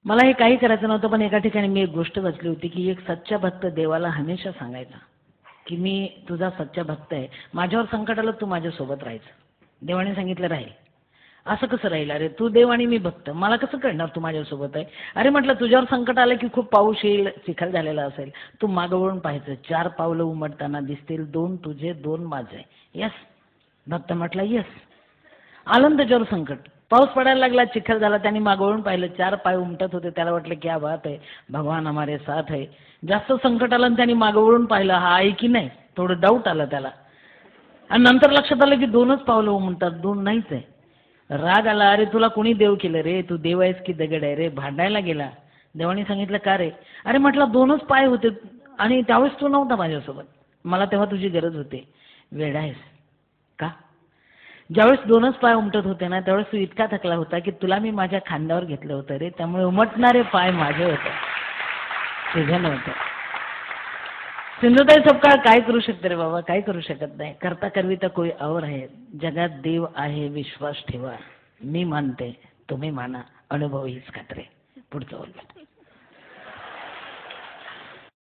मला हे काही करायचं नव्हतं, पण एका ठिकाणी मी एक गोष्ट वाचली होती की एक सच्चा भक्त देवाला हमेशा सांगायचा की मी तुझा सच्चा भक्त आहे, माझ्यावर संकट आलं तू माझ्यासोबत राहायचं. देवाने सांगितलं राहील. असं कसं राहील? अरे तू देव आणि मी भक्त, मला कसं कळणार तू माझ्यासोबत आहे? अरे म्हटलं तुझ्यावर संकट आलं की खूप पाऊस येईल, चिखल झालेला असेल, तू मागं वळून पाहायचं, 4 पावलं उमटताना दिसतील, 2 तुझे 2 माझे. यस. भक्त म्हटला यस. आलं ना त्याच्यावर संकट, पाऊस पडायला लागला, चिखल झाला, त्यांनी मागवळून पाहिलं, 4 पाय उमटत होते. त्याला वाटलं क्या बात आहे, भगवान हमारे साथ है. जास्त संकट आलं आणि त्यांनी मागवळून पाहिलं, हा आहे की नाही, थोडं डाऊट आलं त्याला. आणि नंतर लक्षात आलं की 2च पावलं उमटतात, 2 नाहीच आहे. राग आला, अरे तुला कोणी देव केलं रे, तू देव आहेस की दगड आहे रे? भांडायला गेला. देवाने सांगितलं का रे? अरे म्हटलं 2च पाय होते आणि त्यावेळेस तू नव्हता माझ्यासोबत, मला तेव्हा तुझी गरज होती. वेडा आहेस का? ज्यावेळेस 2च पाय उमटत होते ना, त्यावेळेस तू इतका थकला होता की तुला मी माझ्या खांद्यावर घेतलं होतं रे, त्यामुळे उमटणारे पाय माझे होते, तुझे नव्हते. सिंधुताई सपकाळ काय करू शकते रे बाबा? काय करू शकत नाही. करता करविता कोई और है. जगात देव आहे, विश्वास ठेवा. मी मानते, तुम्ही माना, अनुभव हीच खात्री. पुढचं बोल.